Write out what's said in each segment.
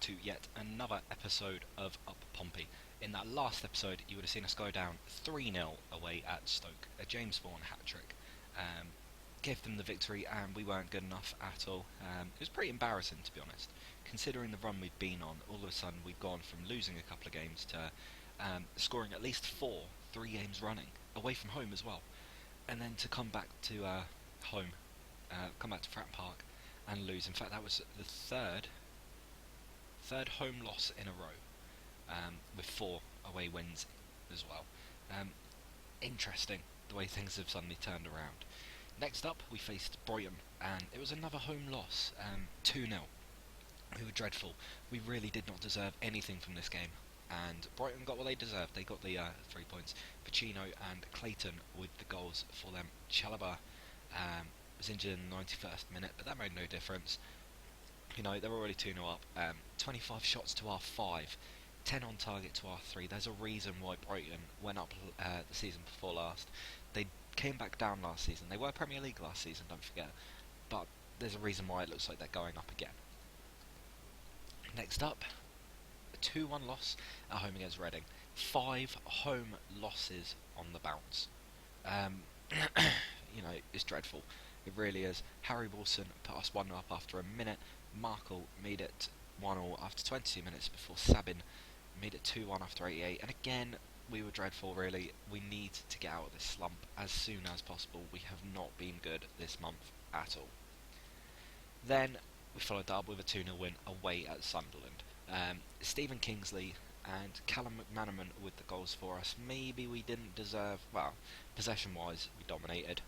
to yet another episode of Up Pompey. In that last episode, you would have seen us go down 3-0 away at Stoke, a James Vaughan hat-trick. Gave them the victory, and we weren't good enough at all. It was pretty embarrassing, to be honest, considering the run we'd been on. All of a sudden, we'd gone from losing a couple of games to scoring at least 3 games running, away from home as well, and then to come back to home, come back to Fratton Park and lose. In fact, that was the third home loss in a row, with 4 away wins as well. Interesting the way things have suddenly turned around. Next up, we faced Brighton, and it was another home loss, 2-0. We were dreadful. We really did not deserve anything from this game, and Brighton got what they deserved. They got the 3 points. Pacino and Clayton with the goals for them. Chalobah was injured in the 91st minute, but that made no difference. You know, they were already 2-0 up. 25 shots to our 5, 10 on target to our 3. There's a reason why Brighton went up the season before last. They came back down last season. They were Premier League last season, don't forget. But there's a reason why it looks like they're going up again. Next up, a 2-1 loss at home against Reading. 5 home losses on the bounce. You know, it's dreadful. It really is. Harry Wilson put us 1-0 up after a minute. Markle made it 1-0 after 22 minutes before Sabin made it 2-1 after 88. And again, we were dreadful, really. We need to get out of this slump as soon as possible. We have not been good this month at all. Then we followed up with a 2-0 win away at Sunderland. Stephen Kingsley and Callum McManaman with the goals for us. Maybe we didn't deserve, well, possession-wise, we dominated.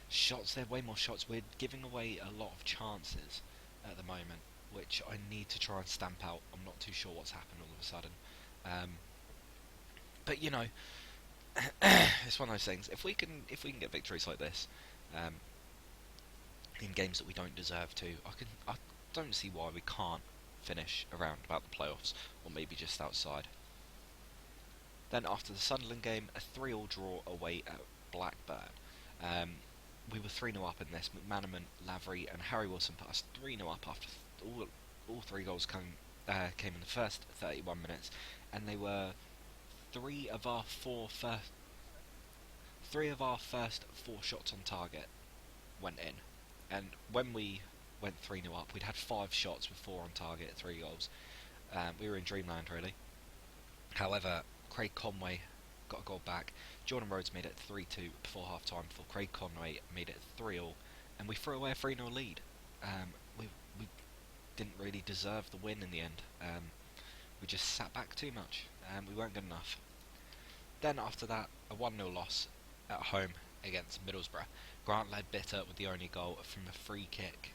Shots, they had way more shots. We're giving away a lot of chances at the moment, which I need to try and stamp out. I'm not too sure what's happened all of a sudden. But you know, it's one of those things. If we can get victories like this, in games that we don't deserve to, I don't see why we can't finish around about the playoffs, or maybe just outside. Then after the Sunderland game, a 3-3 draw away at Blackburn. We were 3-0 up in this. McManaman, Lavery and Harry Wilson put us 3-0 up after all 3 goals came in the first 31 minutes, and they were 3 of our first 4 shots on target went in. And when we went 3-0 up, we'd had 5 shots with 4 on target, 3 goals. We were in dreamland, really. However, Craig Conway got a goal back. Jordan Rhodes made it 3-2 before half-time, before Craig Conway made it 3-3, and we threw away a 3-0 lead. We didn't really deserve the win in the end. We just sat back too much, and we weren't good enough. Then after that, a 1-0 loss at home against Middlesbrough. Grant Ledbetter with the only goal from a free kick.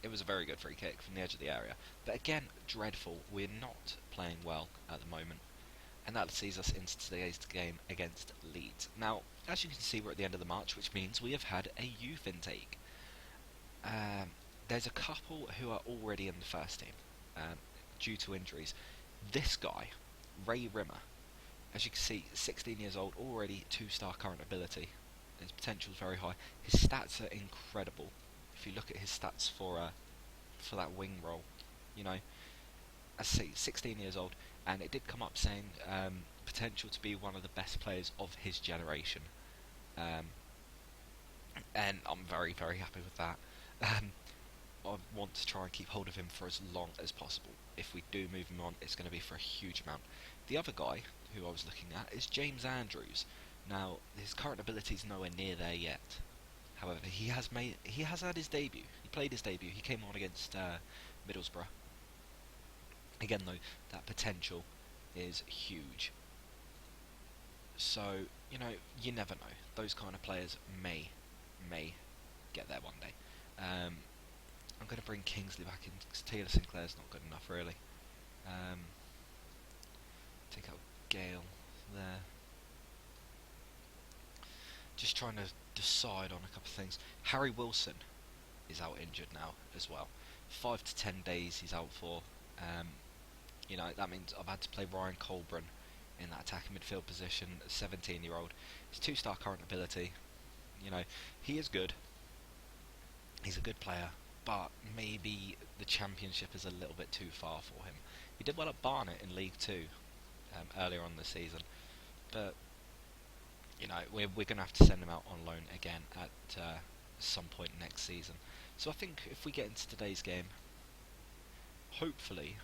It was a very good free kick from the edge of the area. But again, dreadful. We're not playing well at the moment. And that sees us into today's game against Leeds. Now, as you can see, we're at the end of the March, which means we have had a youth intake. There's a couple who are already in the first team due to injuries. This guy, Ray Rimmer, as you can see, 16 years old, already 2-star current ability. His potential is very high. His stats are incredible. If you look at his stats for that wing role, you know, I say 16 years old, and it did come up saying potential to be one of the best players of his generation. And I'm very, very happy with that. I want to try and keep hold of him for as long as possible. If we do move him on, it's going to be for a huge amount. The other guy who I was looking at is James Andrews. Now, his current ability is nowhere near there yet. However, he has had his debut. He played his debut. He came on against Middlesbrough. Again, though, that potential is huge. So, you know, you never know. Those kind of players may get there one day. I'm going to bring Kingsley back in because Taylor Sinclair's not good enough, really. Take out Gale there. Just trying to decide on a couple of things. Harry Wilson is out injured now as well. 5 to 10 days he's out for. You know, that means I've had to play Ryan Colburn in that attacking midfield position, a 17-year-old. He's 2-star current ability. You know, he is good. He's a good player. but maybe the Championship is a little bit too far for him. He did well at Barnet in League Two earlier on the season, but we're going to have to send him out on loan again at some point next season. So I think if we get into today's game, hopefully,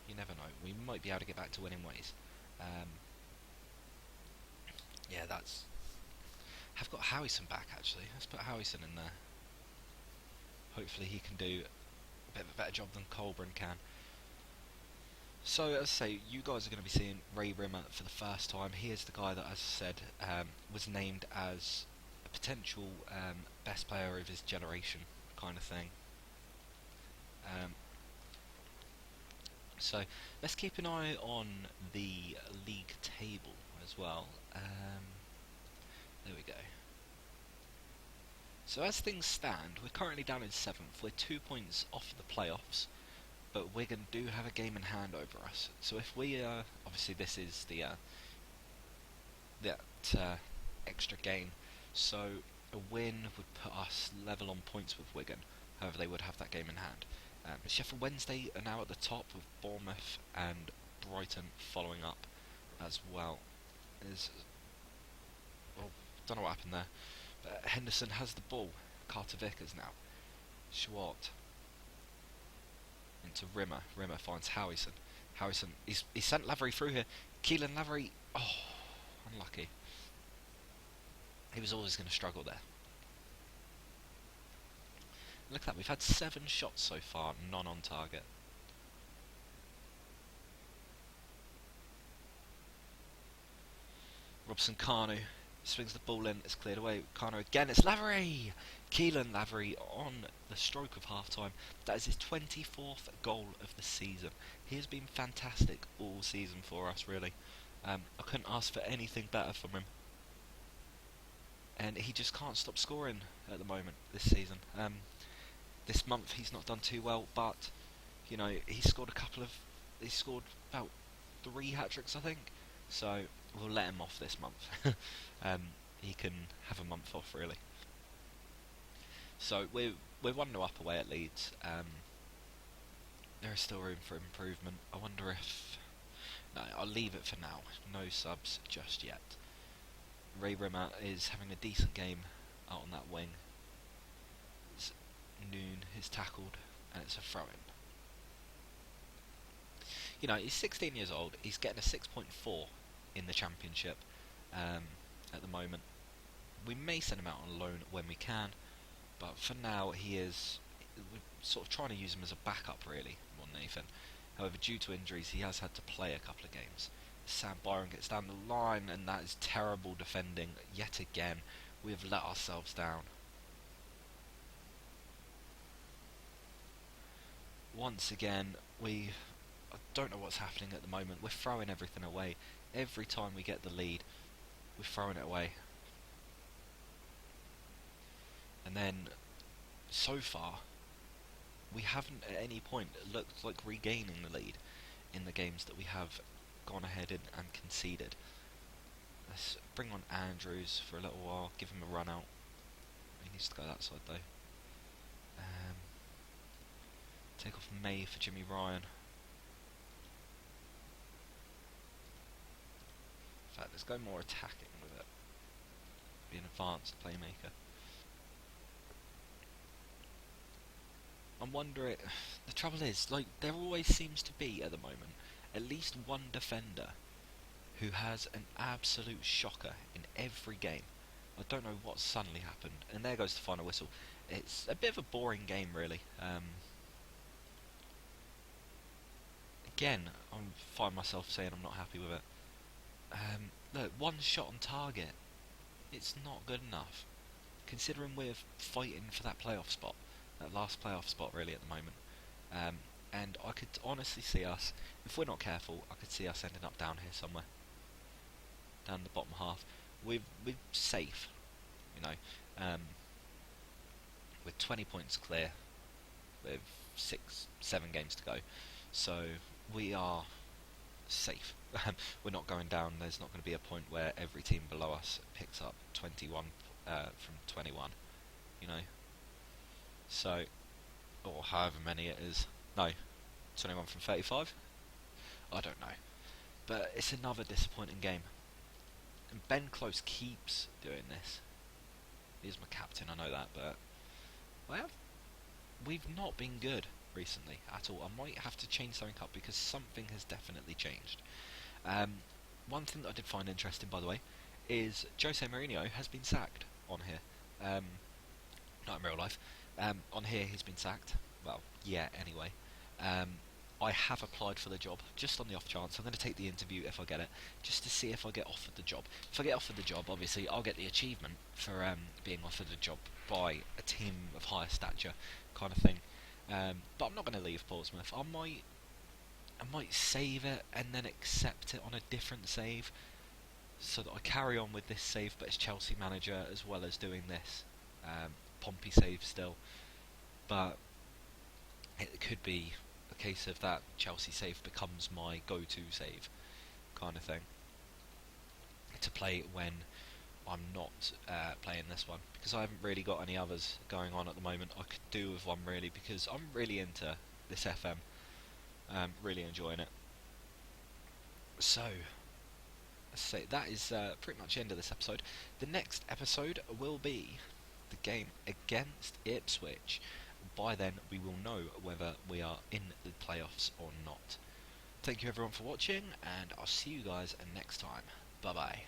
you never know, we might be able to get back to winning ways. Yeah, that's. I've got Howison back actually. Let's put Howison in there. Hopefully he can do a bit of a better job than Colburn can. So, as I say, you guys are going to be seeing Ray Rimmer for the first time. He is the guy that, as I said, was named as a potential best player of his generation kind of thing. So, let's keep an eye on the league table as well. There we go. So, as things stand, we're currently down in 7th. We're 2 points off the playoffs. But Wigan do have a game in hand over us. So if we, obviously this is the that extra game. So a win would put us level on points with Wigan. However, they would have that game in hand. Sheffield Wednesday are now at the top with Bournemouth and Brighton following up as well. Don't know what happened there. But Henderson has the ball. Carter Vickers now. Schwartz. Into Rimmer. Rimmer finds Howison. Howison, he's sent Lavery through here. Keelan Lavery, unlucky. He was always going to struggle there. Look at that, we've had 7 shots so far, none on target. Robson Kanu swings the ball in, it's cleared away. Kanu again, it's Lavery! Keelan Lavery on the stroke of half-time. That is his 24th goal of the season. He has been fantastic all season for us, really. I couldn't ask for anything better from him. And he just can't stop scoring at the moment this season. This month he's not done too well, but he scored he scored about 3 hat-tricks, I think. So we'll let him off this month. He can have a month off, really. So we're 1-0 up away at Leeds. There is still room for improvement. I wonder if... No, I'll leave it for now. No subs just yet. Ray Rimmer is having a decent game out on that wing. Noon is tackled and it's a throw-in. He's 16 years old. He's getting a 6.4 in the Championship at the moment. We may send him out on loan when we can, but for now we're sort of trying to use him as a backup, really, more than anything. However, due to injuries, he has had to play a couple of games. Sam Byron gets down the line, and that is terrible defending yet again. We have let ourselves down. Once again, I don't know what's happening at the moment. We're throwing everything away. Every time we get the lead, we're throwing it away. And then, so far, we haven't at any point looked like regaining the lead in the games that we have gone ahead and conceded. Let's bring on Andrews for a little while, give him a run out. He needs to go that side though. Take off May for Jimmy Ryan. In fact, let's go more attacking with it. Be an advanced playmaker. I'm wondering, the trouble is, there always seems to be, at the moment, at least one defender who has an absolute shocker in every game. I don't know what suddenly happened, and there goes the final whistle. It's a bit of a boring game, really. Again, I find myself saying I'm not happy with it. Look, 1 shot on target. It's not good enough, considering we're fighting for that playoff spot. That last playoff spot, really, at the moment. And I could honestly see us, if we're not careful, I could see us ending up down here somewhere. Down the bottom half. We're safe, we're 20 points clear with 7 games to go. So we are safe. We're not going down. There's not going to be a point where every team below us picks up 21 from 21, So or however many it is. No, 21 from 35. I don't know, but it's another disappointing game. And Ben Close keeps doing this. He's my captain, I know that, but well, we've not been good recently at all. I might have to change something up because something has definitely changed. One thing that I did find interesting, by the way, is Jose Mourinho has been sacked on here. Not in real life. On here, he's been sacked. Well, yeah, anyway. I have applied for the job, just on the off chance. I'm going to take the interview if I get it, just to see if I get offered the job. If I get offered the job, obviously, I'll get the achievement for being offered the job by a team of higher stature, kind of thing. But I'm not going to leave Portsmouth. I might save it and then accept it on a different save, so that I carry on with this save, but as Chelsea manager as well as doing this Pompey save still. But it could be a case of that Chelsea save becomes my go-to save, kind of thing, to play when I'm not playing this one, because I haven't really got any others going on at the moment. I could do with one really, because I'm really into this FM, really enjoying it. So, let's say that is pretty much the end of this episode. The next episode will be the game against Ipswich. By then we will know whether we are in the playoffs or not. Thank you everyone for watching, and I'll see you guys next time. Bye bye.